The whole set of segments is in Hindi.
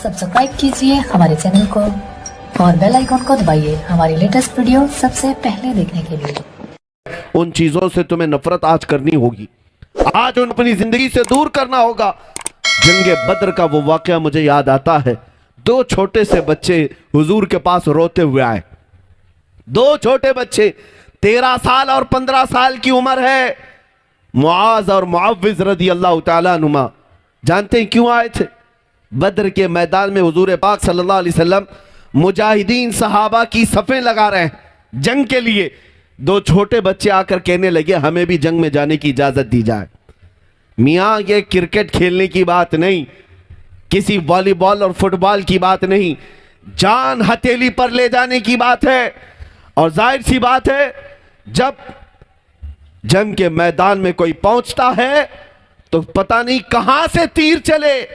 सब्सक्राइब कीजिए हमारे चैनल को और बेल आइकन को दबाइए हमारी लेटेस्ट वीडियो सबसे पहले देखने के लिए। उन चीजों से तुम्हें नफरत आज करनी होगी, आज उन अपनी जिंदगी से दूर करना होगा। जंगे बद्र का वो वाकया मुझे याद आता है। दो छोटे से बच्चे हुजूर के पास रोते हुए आए। दो छोटे बच्चे 13 साल और 15 साल की उम्र है। मुआज और मुअव्विज रदी अल्लाह तआला अनुमा। जानते हैं क्यों आए थे? बद्र के मैदान में हुजूर पाक सल्लल्लाहु अलैहि वसल्लम मुजाहिदीन सहाबा की सफ़ें लगा रहे हैं जंग के लिए। दो छोटे बच्चे आकर कहने लगे हमें भी जंग में जाने की इजाजत दी जाए। मियाँ ये क्रिकेट खेलने की बात नहीं, किसी वॉलीबॉल और फुटबॉल की बात नहीं, जान हथेली पर ले जाने की बात है। और जाहिर सी बात है जब जंग के मैदान में कोई पहुंचता है तो पता नहीं कहां से तीर चले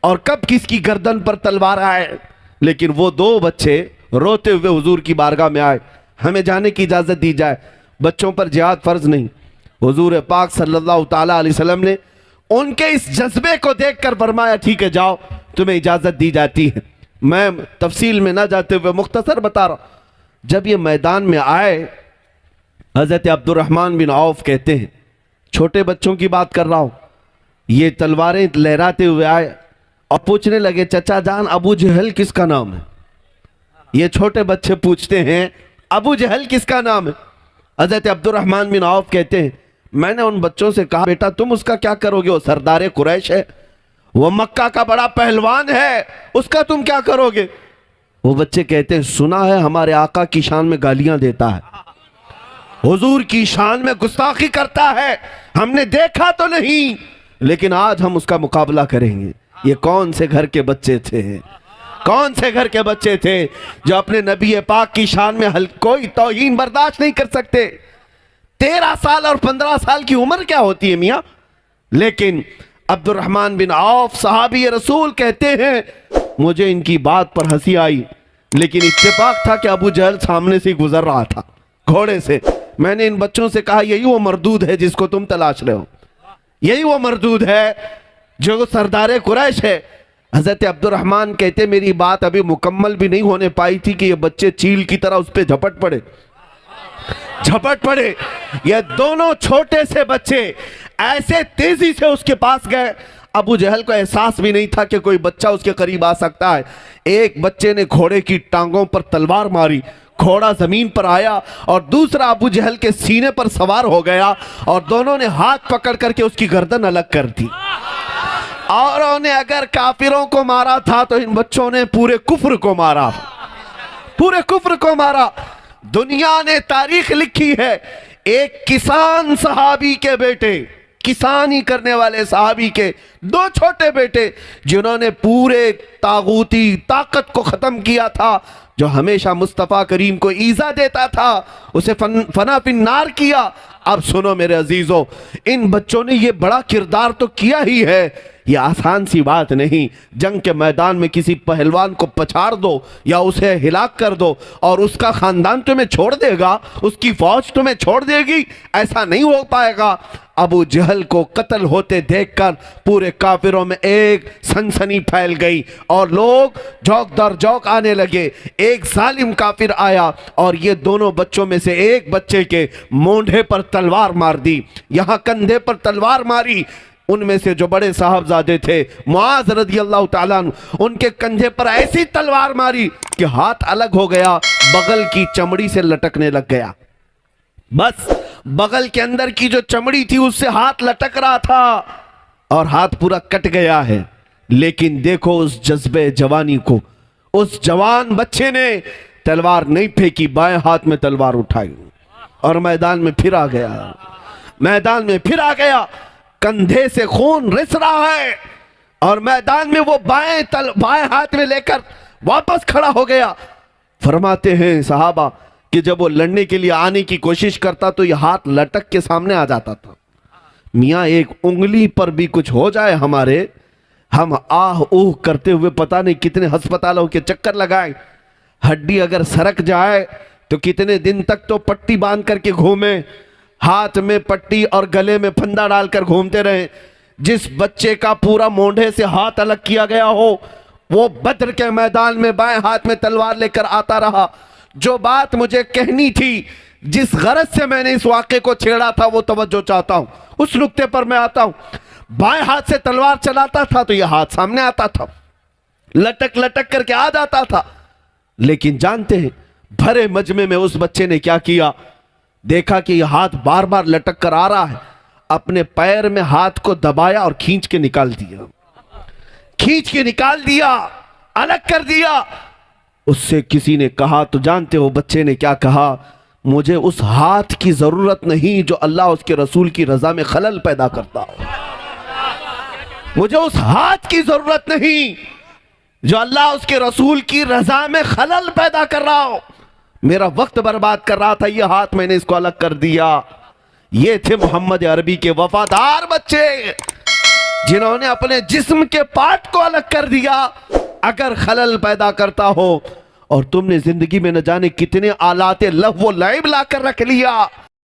और कब किसकी गर्दन पर तलवार आए। लेकिन वो दो बच्चे रोते हुए हुजूर की बारगाह में आए, हमें जाने की इजाजत दी जाए। बच्चों पर जिहाद फर्ज नहीं। हुजूर पाक सल्लल्लाहु ताला अलैहि वसल्लम ने उनके इस जज्बे को देखकर फरमाया ठीक है जाओ, तुम्हें इजाजत दी जाती है। मैं तफसील में ना जाते हुए मुख्तसर बता रहा हूं। जब ये मैदान में आए, हजरत अब्दुर्रहमान बिन औफ कहते हैं, छोटे बच्चों की बात कर रहा हूं, ये तलवारें लहराते हुए आए और पूछने लगे चचा जान अबू जहल किसका नाम है? ये छोटे बच्चे पूछते हैं अबू जहल किसका नाम है? हजरत अब्दुर्रहमान बिन औफ कहते हैं मैंने उन बच्चों से कहा बेटा तुम उसका क्या करोगे? वो सरदार कुरैश है, वो मक्का का बड़ा पहलवान है, उसका तुम क्या करोगे? वो बच्चे कहते हैं सुना है हमारे आका की शान में गालियां देता है, हुजूर की शान में गुस्ताखी करता है, हमने देखा तो नहीं लेकिन आज हम उसका मुकाबला करेंगे। ये कौन से घर के बच्चे थे? कौन से घर के बच्चे थे जो अपने नबी पाक की शान में कोई तौहीन बर्दाश्त नहीं कर सकते? 13 साल और 15 साल की उम्र क्या होती है मियाँ? लेकिन अब्दुर्रहमान बिन औफ सहाबी रसूल कहते हैं मुझे इनकी बात पर हंसी आई, लेकिन इत्तेफाक था कि अबू जहल सामने से गुजर रहा था घोड़े से। मैंने इन बच्चों से कहा यही वो मरदूद है जिसको तुम तलाश रहे हो, यही वो मरदूद है जो सरदार कुरैश है। हजरत अब्दुर्रहमान कहते मेरी बात अभी मुकम्मल भी नहीं होने पाई थी कि ये बच्चे चील की तरह उस पर झपट पड़े। ये दोनों छोटे से बच्चे ऐसे तेजी से उसके पास गए, अबू जहल को एहसास भी नहीं था कि कोई बच्चा उसके करीब आ सकता है। एक बच्चे ने घोड़े की टांगों पर तलवार मारी, घोड़ा जमीन पर आया और दूसरा अबू जहल के सीने पर सवार हो गया और दोनों ने हाथ पकड़ करके उसकी गर्दन अलग कर दी। और उन्हें अगर काफिरों को मारा था तो इन बच्चों ने पूरे कुफ्र को मारा, पूरे कुफ्र को मारा। दुनिया ने तारीख लिखी है एक किसान सहाबी के बेटे, किसानी करने वाले सहाबी के दो छोटे बेटे जिन्होंने पूरे तागूती ताकत को खत्म किया था, जो हमेशा मुस्तफ़ा करीम को ईज़ा देता था, उसे फना फिन्नार किया। अब सुनो मेरे अजीजों, इन बच्चों ने ये बड़ा किरदार तो किया ही है, ये आसान सी बात नहीं। जंग के मैदान में किसी पहलवान को पछाड़ दो या उसे हिलाक कर दो और उसका खानदान तुम्हें छोड़ देगा, उसकी फौज तुम्हें छोड़ देगी, ऐसा नहीं हो पाएगा। अबू जहल को कत्ल होते देखकर पूरे काफिरों में एक सनसनी फैल गई और लोग जौक दर जौक आने लगे। एक जालिम काफिर आया और ये दोनों बच्चों में से एक बच्चे के मोंढे पर तलवार मार दी, यहाँ कंधे पर तलवार मारी। उनमें से जो बड़े साहबजादे थे मुआज रज़ी अल्लाह ताला अन्हु, उनके कंधे पर ऐसी तलवार मारी कि हाथ अलग हो गया, बगल की चमड़ी से लटकने लग गया। बस बगल के अंदर की जो चमड़ी थी उससे हाथ लटक रहा था और हाथ पूरा कट गया है। लेकिन देखो उस जज्बे जवानी को, उस जवान बच्चे ने तलवार नहीं फेंकी, बाएं हाथ में तलवार उठाई और मैदान में फिर आ गया। कंधे से खून रिस रहा है और मैदान में वो बाएं हाथ में लेकर वापस खड़ा हो गया। फरमाते हैं सहाबा कि जब वो लड़ने के लिए आने की कोशिश करता तो ये हाथ लटक के सामने आ जाता था। मियाँ एक उंगली पर भी कुछ हो जाए हमारे, हम आह ऊह करते हुए पता नहीं कितने अस्पतालों के चक्कर लगाए। हड्डी अगर सरक जाए तो कितने दिन तक तो पट्टी बांध करके घूमे, हाथ में पट्टी और गले में फंदा डालकर घूमते रहे। जिस बच्चे का पूरा मोंढे से हाथ अलग किया गया हो वो बद्र के मैदान में बाएं हाथ में तलवार लेकर आता रहा। जो बात मुझे कहनी थी, जिस गरज से मैंने इस वाक़े को छेड़ा था, वो तवज्जो चाहता हूं, उस नुक्ते पर मैं आता हूं। बाएं हाथ से तलवार चलाता था तो यह हाथ सामने आता था, लटक लटक करके आ जाता था। लेकिन जानते हैं भरे मजमे में उस बच्चे ने क्या किया? देखा कि यह हाथ बार बार लटक कर आ रहा है, अपने पैर में हाथ को दबाया और खींच के निकाल दिया, खींच के निकाल दिया, अलग कर दिया। उससे किसी ने कहा, तो जानते हो बच्चे ने क्या कहा? मुझे उस हाथ की जरूरत नहीं जो अल्लाह उसके रसूल की रजा में खलल पैदा करता हो। मुझे उस हाथ की जरूरत नहीं जो अल्लाह उसके रसूल की रजा में खलल पैदा कर रहा हो। मेरा वक्त बर्बाद कर रहा था यह हाथ, मैंने इसको अलग कर दिया। ये थे मोहम्मद अरबी के वफादार बच्चे, जिन्होंने अपने जिस्म के पार्ट को अलग कर दिया अगर खलल पैदा करता हो। और तुमने जिंदगी में न जाने कितने आलाते लहव व लैब ला कर रख लिया,